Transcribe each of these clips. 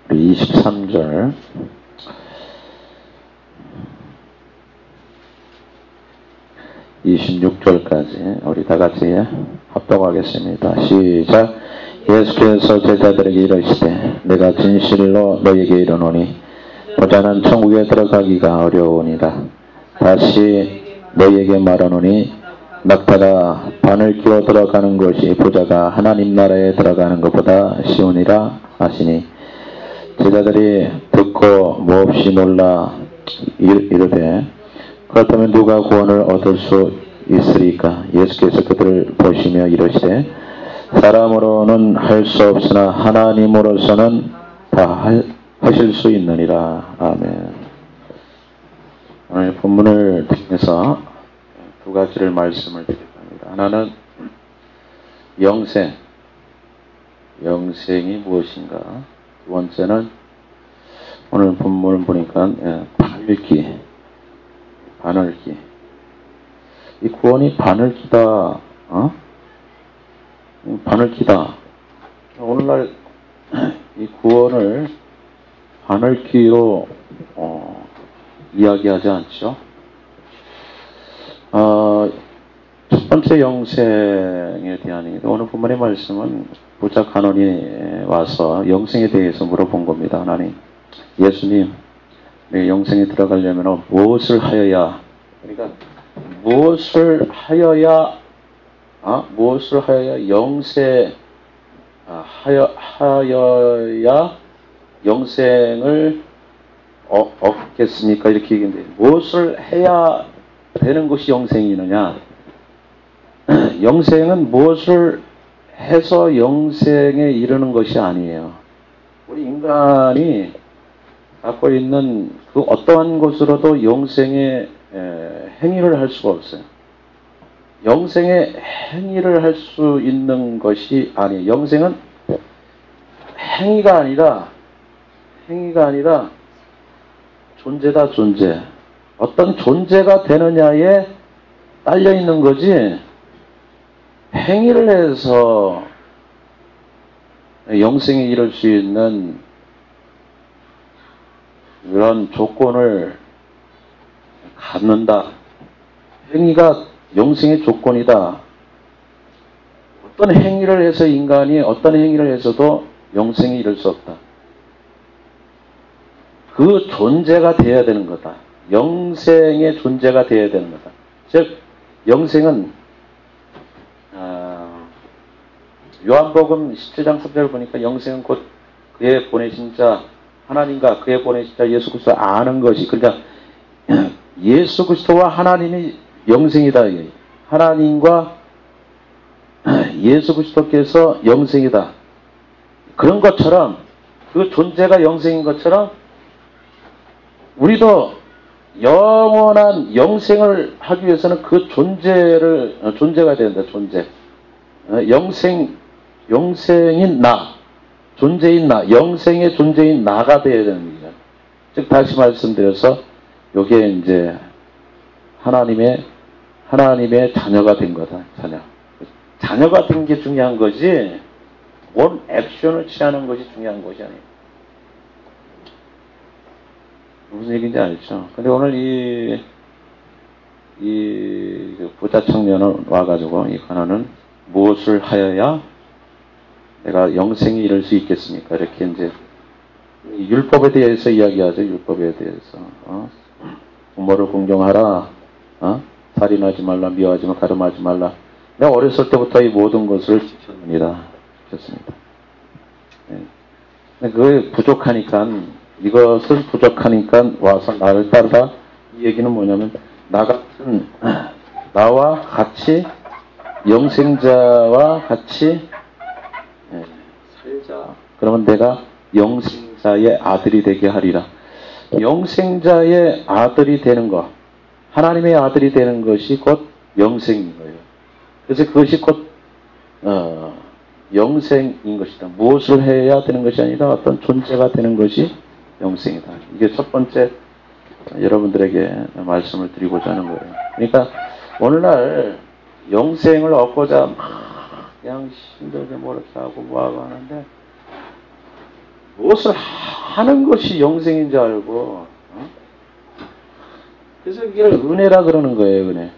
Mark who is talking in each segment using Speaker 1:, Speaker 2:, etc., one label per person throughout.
Speaker 1: 우리 23절 26절까지 우리 다 같이 합독하겠습니다. 시작. 예수께서 제자들에게 이르시되 내가 진실로 너희에게 이르노니 보자는 천국에 들어가기가 어려우니라. 다시 너희에게 말하노니 낙타가 바늘 끼워 들어가는 것이 보자가 하나님 나라에 들어가는 것보다 쉬우니라 하시니 제자들이 듣고 몹시 놀라 이르되 그렇다면 누가 구원을 얻을 수 있으리까? 예수께서 그들을 보시며 이르시되 사람으로는 할 수 없으나 하나님으로서는 다 하실 수 있느니라. 아멘. 오늘 본문을 통해서 두 가지를 말씀을 드릴 겁니다. 하나는 영생이 무엇인가? 두 번째는 오늘 본문을 보니까 바늘기. 이 구원이 바늘기다. 바늘기다. 오늘날 이 구원을 바늘기로 이야기하지 않죠. 첫 번째 영생에 대한 얘기도 오늘 본문의 말씀은 보자 간원이 와서 영생에 대해서 물어본 겁니다. 하나님, 예수님, 영생에 들어가려면 무엇을 하여야, 그러니까 무엇을 하여야 하여야 영생을 얻겠습니까? 이렇게 얘기했는데 무엇을 해야 되는 것이 영생이느냐? 영생은 무엇을 해서 영생에 이르는 것이 아니에요. 우리 인간이 갖고 있는 그 어떠한 것으로도 영생의 행위를 할 수가 없어요. 영생의 행위를 할 수 있는 것이 아니에요. 영생은 행위가 아니라 존재다, 존재. 어떤 존재가 되느냐에 딸려 있는 거지, 행위를 해서 영생에 이를 수 있는 그런 조건을 갖는다. 행위가 영생의 조건이다. 어떤 행위를 해서 인간이 어떤 행위를 해서도 영생에 이를 수 없다. 그 존재가 되어야 되는 거다. 영생의 존재가 되어야 되는 거다. 즉 영생은 요한복음 17장 3절을 보니까 영생은 곧 그의 보내신 자 하나님과 그의 보내신 자 예수 그리스도를 아는 것이, 그러니까 예수 그리스도와 하나님이 영생이다. 하나님과 예수 그리스도께서 영생이다. 그런 것처럼, 그 존재가 영생인 것처럼 우리도 영원한 영생을 하기 위해서는 그 존재가 된다. 존재. 영생인 나, 존재인 나, 영생의 존재인 나가 되어야 되는 거죠. 즉 다시 말씀드려서 요게 이제 하나님의 자녀가 된 거다. 자녀가 된 게 중요한 거지 뭔 액션을 취하는 것이 중요한 것이 아니에요. 무슨 얘기인지 알죠? 근데 오늘 이 부자 청년은 와가지고 이 가난은 무엇을 하여야 내가 영생에 이를 수 있겠습니까? 이렇게 이제 율법에 대해서 이야기하죠. 율법에 대해서 부모를 공경하라, 살인하지 말라, 미워하지 말라, 가늠하지 말라. 내가 어렸을 때부터 이 모든 것을 지켰습니다. 네. 그게 부족하니까, 이것을 부족하니까 와서 나를 따르라. 이 얘기는 뭐냐면 나와 같이 영생자와 같이 살자. 그러면 내가 영생자의 아들이 되게 하리라. 영생자의 아들이 되는 것, 하나님의 아들이 되는 것이 곧 영생인 거예요. 그래서 그것이 곧 영생인 것이다. 무엇을 해야 되는 것이 아니라 어떤 존재가 되는 것이 영생이다. 이게 첫 번째 여러분들에게 말씀을 드리고자 하는 거예요. 그러니까 오늘날 영생을 얻고자 그냥 힘들게 뭐 이렇게 하고 뭐하고 하는데 무엇을 하는 것이 영생인 줄 알고, 그래서 이걸 은혜라 그러는 거예요, 은혜.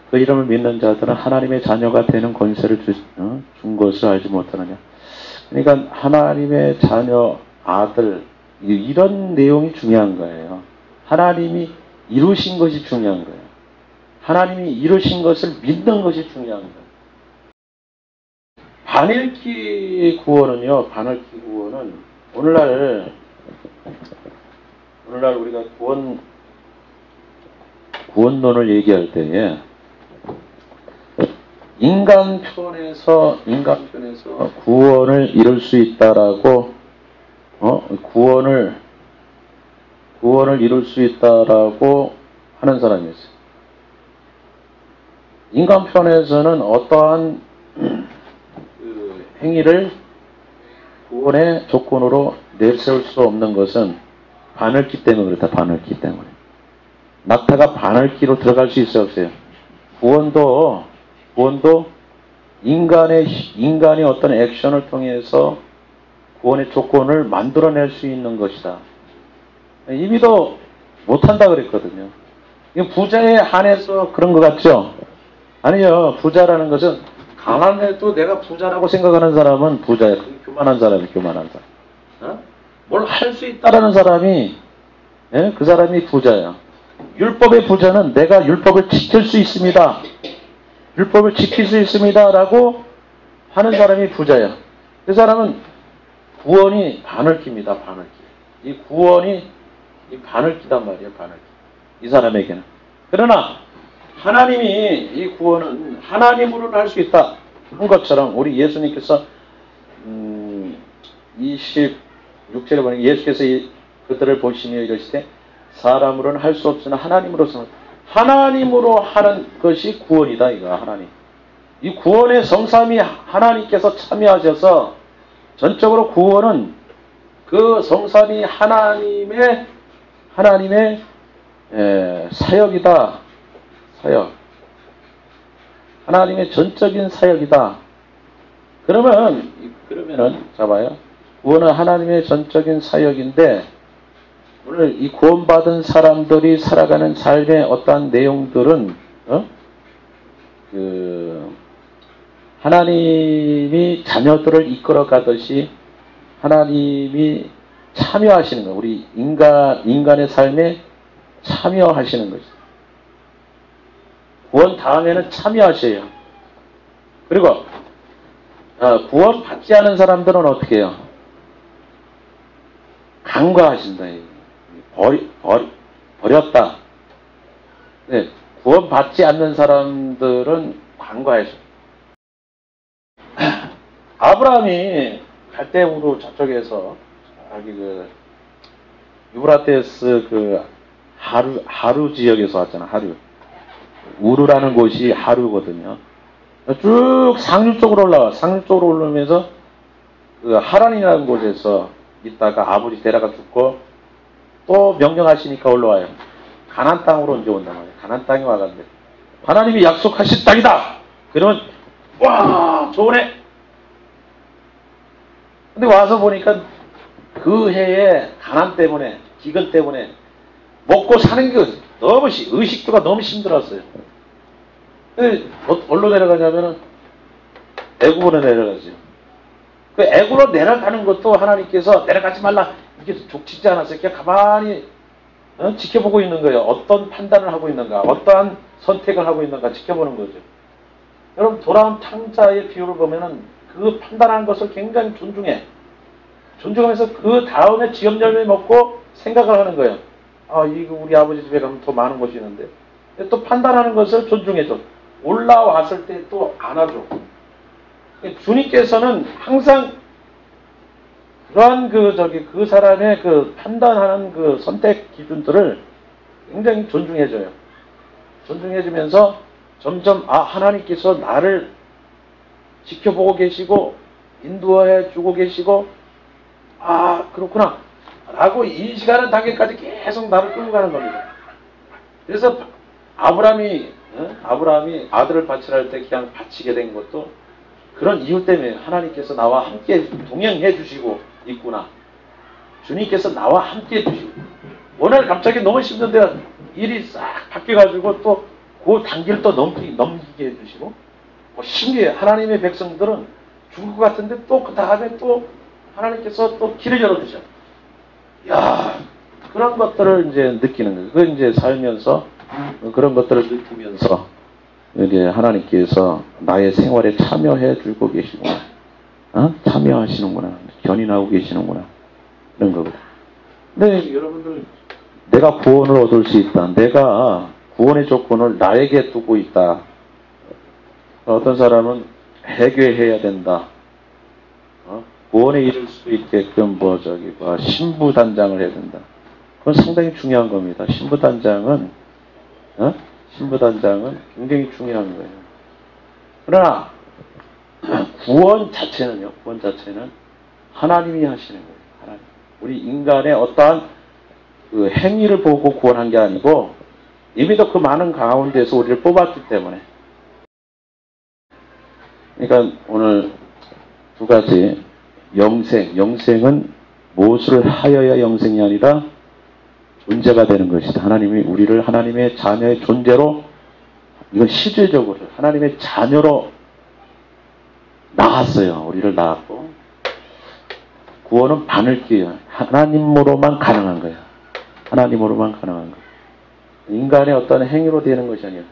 Speaker 1: 그 이름을 믿는 자들은 하나님의 자녀가 되는 권세를 준 것을 알지 못하느냐. 그러니까 하나님의 자녀, 아들, 이런 내용이 중요한 거예요. 하나님이 이루신 것이 중요한 거예요. 하나님이 이루신 것을 믿는 것이 중요한 거예요. 반읽기 구원은요, 반읽기 구원은 오늘날 우리가 구원론을 얘기할 때에 인간 편에서 구원을 이룰 수 있다라고 구원을 이룰 수 있다라고 하는 사람이 있어요. 인간 편에서는 어떠한 그 행위를 구원의 조건으로 내세울 수 없는 것은 반읽기 때문에 그렇다. 반읽기 때문에. 낙타가 반읽기로 들어갈 수 있어요, 없어요? 구원도 인간이 어떤 액션을 통해서 구원의 조건을 만들어낼 수 있는 것이다. 이미도 못한다 그랬거든요. 이거 부자에 한해서 그런 것 같죠? 아니요. 부자라는 것은 가난해도 내가 부자라고 생각하는 사람은 부자야. 교만한 사람. 뭘 할 수 있다라는 사람이, 그 사람이 부자야. 율법의 부자는 내가 율법을 지킬 수 있습니다. 율법을 지킬 수 있습니다. 라고 하는 사람이 부자야. 그 사람은 구원이 반읽기입니다. 반읽기. 이 구원이 반읽기단 말이에요. 반읽기. 이 사람에게는. 그러나 하나님이 이 구원은 하나님으로는 할 수 있다 한 것처럼 우리 예수님께서 26절에 보니 예수께서 그들을 보시며 이르시되 사람으로는 할 수 없으나 하나님으로서는 하나님으로 하는 것이 구원이다. 이거 하나님. 이 구원의 성삼위 하나님께서 참여하셔서 전적으로 구원은 그 성삼위 하나님의 사역이다. 사역. 하나님의 전적인 사역이다. 그러면은 잡아요. 구원은 하나님의 전적인 사역인데 오늘 이 구원받은 사람들이 살아가는 삶의 어떠한 내용들은 하나님이 자녀들을 이끌어 가듯이 하나님이 참여하시는 거예요. 우리 인간의 삶에 참여하시는 거죠. 구원 다음에는 참여하셔요. 그리고 구원 받지 않은 사람들은 어떻게 해요? 간과하신다. 버렸다. 네, 구원 받지 않는 사람들은 간과해서. 아브라함이 갈대우로 저쪽에서 여기 유브라테스 하루 지역에서 왔잖아. 하루. 우르라는 곳이 하루거든요. 쭉 상류 쪽으로 올라와. 상류 쪽으로 올라오면서 하란이라는 곳에서 있다가 아버지 데려가 죽고 또 명령하시니까 올라와요. 가나안 땅으로 이제 온단 말이에요. 가나안 땅에 와가는데 하나님이 약속하신 땅이다. 그러면 와 좋으네. 근데 와서 보니까 그 해에 가난 때문에 기근 때문에 먹고 사는 게 너무 의식주가 너무 힘들었어요. 근데 어디로 내려가냐면은 애굽으로 내려가죠. 그 애굽으로 내려가는 것도 하나님께서 내려가지 말라 이렇게 족치지 않았어요. 그냥 가만히 지켜보고 있는 거예요. 어떤 판단을 하고 있는가, 어떠한 선택을 하고 있는가 지켜보는 거죠. 여러분 돌아온 탕자의 비유를 보면은 그 판단한 것을 굉장히 존중하면서 그 다음에 지엽 열매 먹고 생각을 하는 거예요. 아, 이거 우리 아버지 집에 가면 더 많은 것이 있는데. 또 판단하는 것을 존중해줘. 올라왔을 때 또 안아줘. 주님께서는 항상 그러한 그 사람의 그 판단하는 그 선택 기준들을 굉장히 존중해줘요. 존중해주면서 점점, 하나님께서 나를 지켜보고 계시고, 인도해 주고 계시고, 그렇구나. 라고 인식하는 단계까지 계속 나를 끌고 가는 겁니다. 그래서 아브라함이 아들을 바치라 할 때 그냥 바치게 된 것도 그런 이유 때문에 하나님께서 나와 함께 동행해 주시고 있구나. 주님께서 나와 함께 해주시고, 오늘 갑자기 너무 힘든데 일이 싹 바뀌어가지고 또 그 단계를 또 넘기게 해주시고, 뭐 신기해. 하나님의 백성들은 죽을 것 같은데 또 그 다음에 또 하나님께서 또 길을 열어주셔. 야, 그런 것들을 이제 느끼는 거예요. 그 이제 살면서 그런 것들을 느끼면서 이제 하나님께서 나의 생활에 참여해 주고 계시구나. 참여하시는구나. 견인하고 계시는구나. 이런 거거든. 근데 여러분들, 내가 구원을 얻을 수 있다. 내가 구원의 조건을 나에게 두고 있다. 어떤 사람은 회개해야 된다. 구원에 이를 수 있게끔 신부단장을 해야 된다. 그건 상당히 중요한 겁니다. 신부단장은 굉장히 중요한 거예요. 그러나 구원 자체는 하나님이 하시는 거예요. 하나님. 우리 인간의 어떠한 그 행위를 보고 구원한 게 아니고 이미도 그 많은 가운데서 우리를 뽑았기 때문에. 그러니까 오늘 두 가지, 영생은 무엇을 하여야 영생이 아니라 존재가 되는 것이다. 하나님이 우리를 하나님의 자녀의 존재로, 이건 실질적으로 하나님의 자녀로 낳았어요. 우리를 낳았고, 구원은 바늘기예요. 하나님으로만 가능한 거야. 하나님으로만 가능한 거야. 인간의 어떤 행위로 되는 것이 아니에요.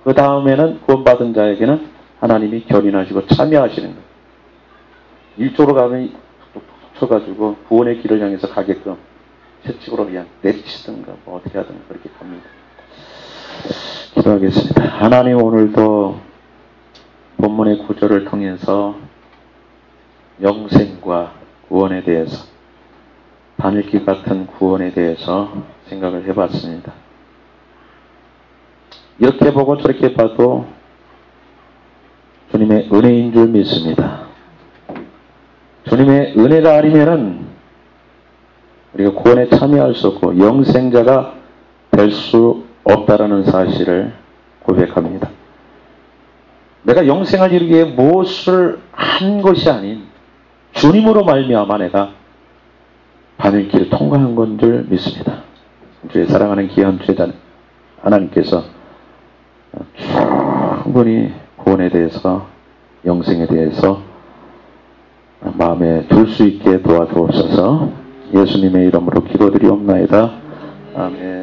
Speaker 1: 그 다음에는 구원받은 자에게는 하나님이 견인하시고 참여하시는 거예요. 일조로 가면 툭툭툭 쳐가지고 구원의 길을 향해서 가게끔 채찍으로 그냥 내리치든가 뭐 어떻게 하든가 그렇게 갑니다. 기도하겠습니다. 하나님, 오늘도 본문의 구절을 통해서 영생과 구원에 대해서, 바늘길 같은 구원에 대해서 생각을 해봤습니다. 이렇게 보고 저렇게 봐도 주님의 은혜인 줄 믿습니다. 주님의 은혜가 아니면은 우리가 구원에 참여할 수 없고 영생자가 될 수 없다라는 사실을 고백합니다. 내가 영생을 이루기 위해 무엇을 한 것이 아닌 주님으로 말미암아 내가 바늘길을 통과한 건 줄 믿습니다. 주의 사랑하는 귀한 죄자 하나님께서 충분히 구원에 대해서, 영생에 대해서 마음에 둘 수 있게 도와주옵소서. 예수님의 이름으로 기도드리옵나이다. 아멘.